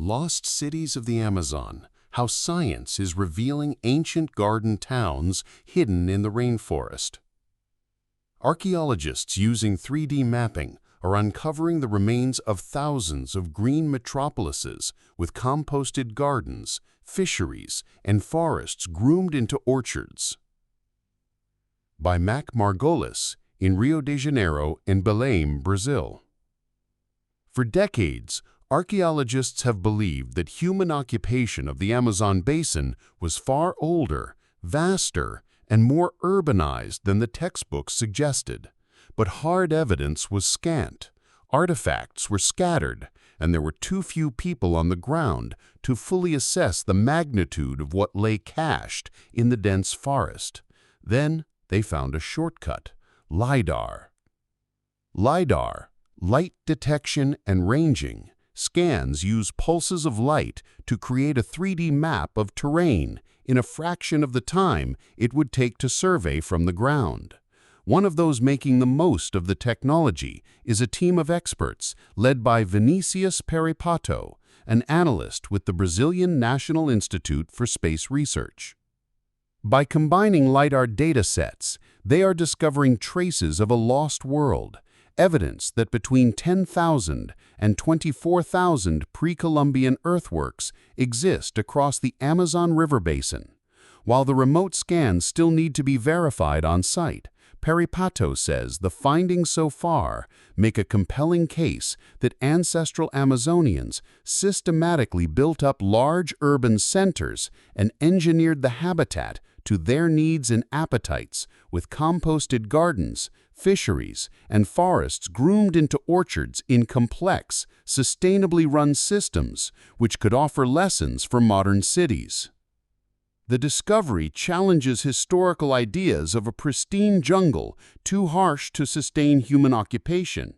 Lost Cities of the Amazon: How Science is Revealing Ancient Garden Towns Hidden in the Rainforest. Archaeologists using 3D mapping are uncovering the remains of thousands of green metropolises with composted gardens, fisheries, and forests groomed into orchards. By Mac Margolis in Rio de Janeiro and Belém, Brazil. For decades, archaeologists have believed that human occupation of the Amazon basin was far older, vaster, and more urbanized than the textbooks suggested. But hard evidence was scant, artifacts were scattered, and there were too few people on the ground to fully assess the magnitude of what lay cached in the dense forest. Then they found a shortcut: LiDAR. LiDAR, light detection and ranging, scans use pulses of light to create a 3D map of terrain in a fraction of the time it would take to survey from the ground. One of those making the most of the technology is a team of experts led by Vinicius Peripato, an analyst with the Brazilian National Institute for Space Research. By combining LiDAR datasets, they are discovering traces of a lost world, evidence that between 10,000 and 24,000 pre-Columbian earthworks exist across the Amazon River basin. While the remote scans still need to be verified on site, Peripato says the findings so far make a compelling case that ancestral Amazonians systematically built up large urban centers and engineered the habitat to their needs and appetites, with composted gardens, fisheries, and forests groomed into orchards in complex, sustainably run systems, which could offer lessons for modern cities. The discovery challenges historical ideas of a pristine jungle too harsh to sustain human occupation.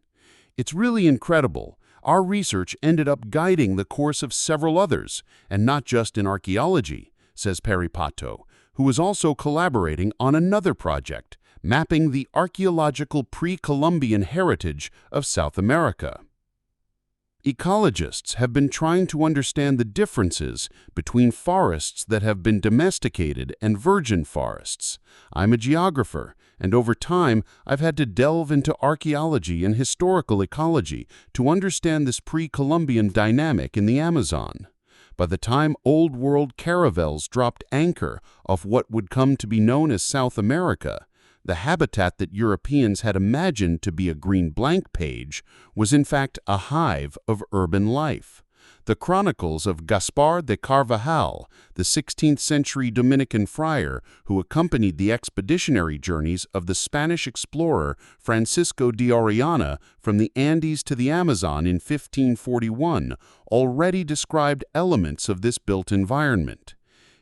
It's really incredible. Our research ended up guiding the course of several others, and not just in archaeology, says Peripato, who is also collaborating on another project, mapping the archaeological pre-Columbian heritage of South America. Ecologists have been trying to understand the differences between forests that have been domesticated and virgin forests. I'm a geographer, and over time I've had to delve into archaeology and historical ecology to understand this pre-Columbian dynamic in the Amazon. By the time Old World caravels dropped anchor off what would come to be known as South America, the habitat that Europeans had imagined to be a green blank page was in fact a hive of urban life. The chronicles of Gaspar de Carvajal, the 16th-century Dominican friar who accompanied the expeditionary journeys of the Spanish explorer Francisco de Orellana from the Andes to the Amazon in 1541, already described elements of this built environment.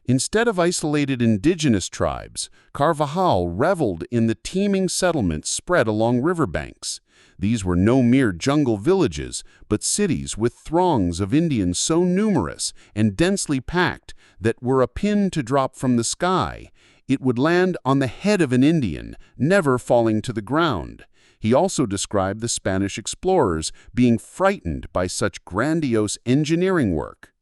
Instead of isolated indigenous tribes, Carvajal reveled in the teeming settlements spread along riverbanks. These were no mere jungle villages, but cities with throngs of Indians so numerous and densely packed that were a pin to drop from the sky, it would land on the head of an Indian, never falling to the ground. He also described the Spanish explorers being frightened by such grandiose engineering work.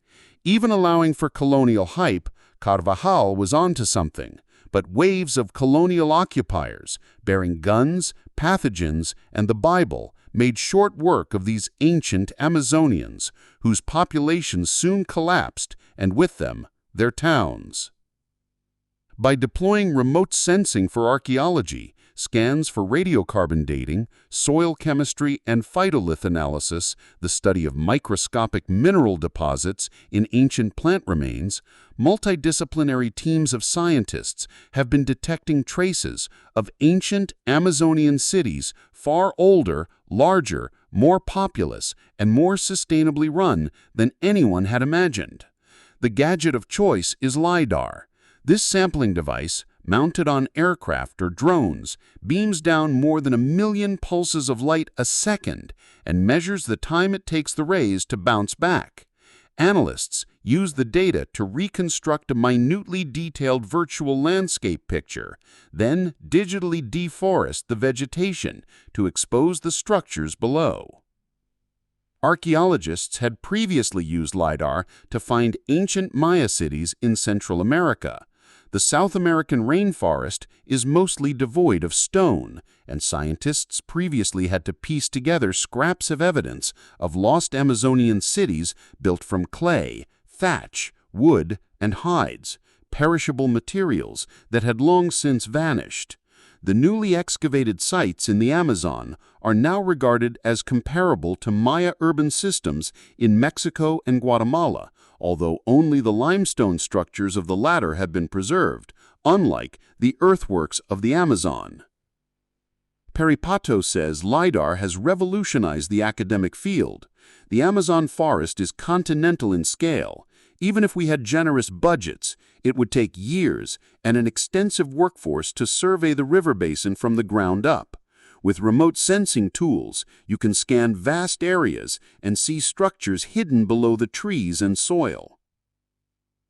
Even allowing for colonial hype, Carvajal was onto something, but waves of colonial occupiers, bearing guns, pathogens, and the Bible, made short work of these ancient Amazonians, whose populations soon collapsed, and with them, their towns. By deploying remote sensing for archaeology, scans for radiocarbon dating, soil chemistry, and phytolith analysis, the study of microscopic mineral deposits in ancient plant remains, multidisciplinary teams of scientists have been detecting traces of ancient Amazonian cities far older, larger, more populous, and more sustainably run than anyone had imagined. The gadget of choice is LiDAR. This sampling device, mounted on aircraft or drones, beams down more than 1 million pulses of light a second and measures the time it takes the rays to bounce back. Analysts use the data to reconstruct a minutely detailed virtual landscape picture, then digitally deforest the vegetation to expose the structures below. Archaeologists had previously used LiDAR to find ancient Maya cities in Central America. The South American rainforest is mostly devoid of stone, and scientists previously had to piece together scraps of evidence of lost Amazonian cities built from clay, thatch, wood, and hides, perishable materials that had long since vanished. The newly excavated sites in the Amazon are now regarded as comparable to Maya urban systems in Mexico and Guatemala, although only the limestone structures of the latter have been preserved, unlike the earthworks of the Amazon. Peripato says LiDAR has revolutionized the academic field. The Amazon forest is continental in scale. Even if we had generous budgets, it would take years and an extensive workforce to survey the river basin from the ground up. With remote sensing tools, you can scan vast areas and see structures hidden below the trees and soil.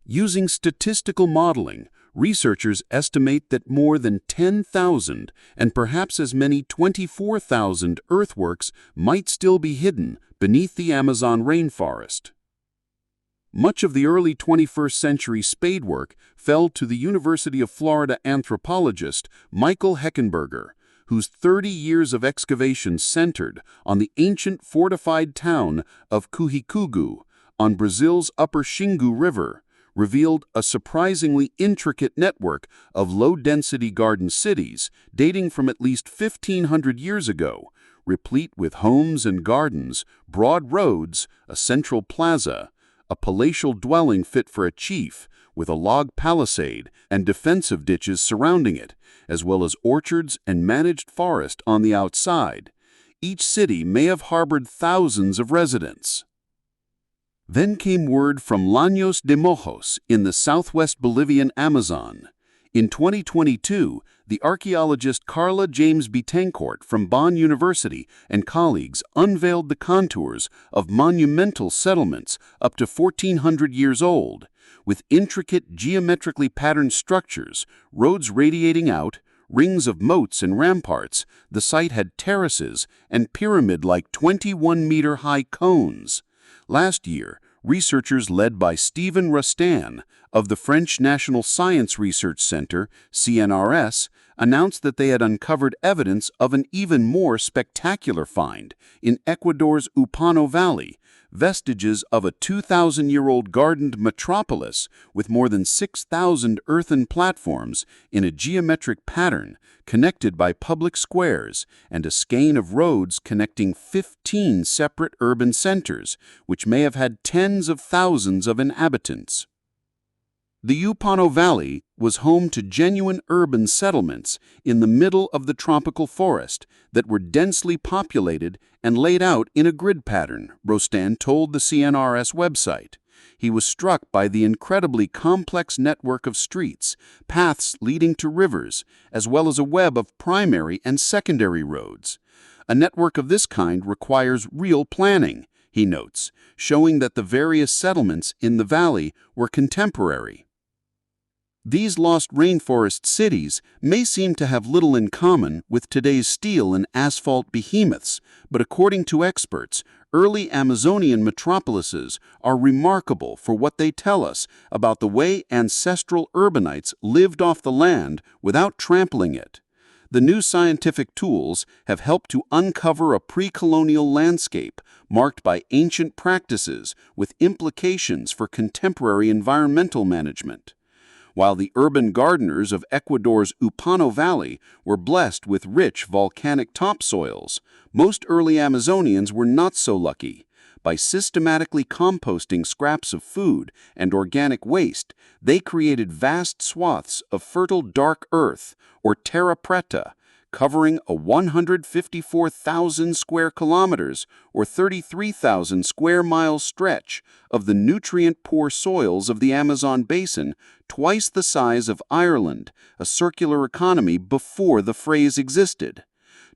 Using statistical modeling, researchers estimate that more than 10,000 and perhaps as many 24,000 earthworks might still be hidden beneath the Amazon rainforest. Much of the early 21st century spadework fell to the University of Florida anthropologist Michael Heckenberger, whose 30 years of excavation centered on the ancient fortified town of Cuhigugu on Brazil's upper Xingu River, revealed a surprisingly intricate network of low-density garden cities dating from at least 1,500 years ago, replete with homes and gardens, broad roads, a central plaza, a palatial dwelling fit for a chief, with a log palisade and defensive ditches surrounding it, as well as orchards and managed forest on the outside. Each city may have harbored thousands of residents. Then came word from Llanos de Mojos in the southwest Bolivian Amazon. In 2022, the archaeologist Carla James Betancourt from Bonn University and colleagues unveiled the contours of monumental settlements up to 1,400 years old, with intricate geometrically patterned structures, roads radiating out, rings of moats and ramparts. The site had terraces and pyramid-like 21-meter-high cones. Last year, researchers led by Stephen Rostand of the French National Science Research Center, CNRS, announced that they had uncovered evidence of an even more spectacular find in Ecuador's Upano Valley, vestiges of a 2,000-year-old gardened metropolis with more than 6,000 earthen platforms in a geometric pattern connected by public squares and a skein of roads connecting 15 separate urban centers, which may have had tens of thousands of inhabitants. The Upano Valley was home to genuine urban settlements in the middle of the tropical forest that were densely populated and laid out in a grid pattern, Rostand told the CNRS website. He was struck by the incredibly complex network of streets, paths leading to rivers, as well as a web of primary and secondary roads. A network of this kind requires real planning, he notes, showing that the various settlements in the valley were contemporary. These lost rainforest cities may seem to have little in common with today's steel and asphalt behemoths, but according to experts, early Amazonian metropolises are remarkable for what they tell us about the way ancestral urbanites lived off the land without trampling it. The new scientific tools have helped to uncover a pre-colonial landscape marked by ancient practices with implications for contemporary environmental management. While the urban gardeners of Ecuador's Upano Valley were blessed with rich volcanic topsoils, most early Amazonians were not so lucky. By systematically composting scraps of food and organic waste, they created vast swaths of fertile dark earth, or terra preta, covering a 154,000 square kilometers or 33,000 square miles stretch of the nutrient-poor soils of the Amazon basin, twice the size of Ireland, a circular economy before the phrase existed.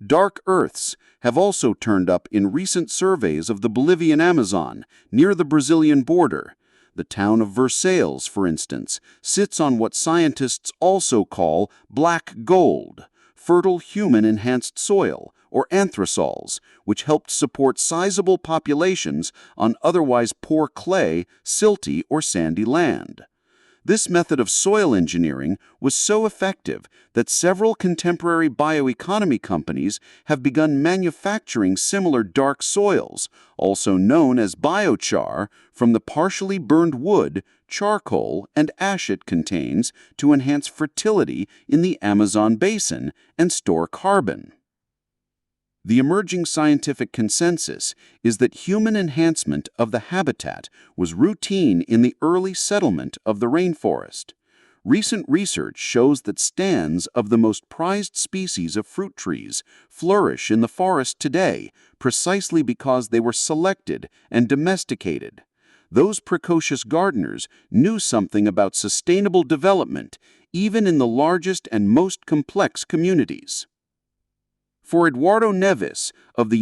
Dark earths have also turned up in recent surveys of the Bolivian Amazon, near the Brazilian border. The town of Versailles, for instance, sits on what scientists also call black gold, fertile human-enhanced soil, or anthrosols, which helped support sizable populations on otherwise poor clay, silty, or sandy land. This method of soil engineering was so effective that several contemporary bioeconomy companies have begun manufacturing similar dark soils, also known as biochar, from the partially burned wood, charcoal, and ash it contains to enhance fertility in the Amazon basin and store carbon. The emerging scientific consensus is that human enhancement of the habitat was routine in the early settlement of the rainforest. Recent research shows that stands of the most prized species of fruit trees flourish in the forest today precisely because they were selected and domesticated. Those precocious gardeners knew something about sustainable development, even in the largest and most complex communities. For Eduardo Neves of the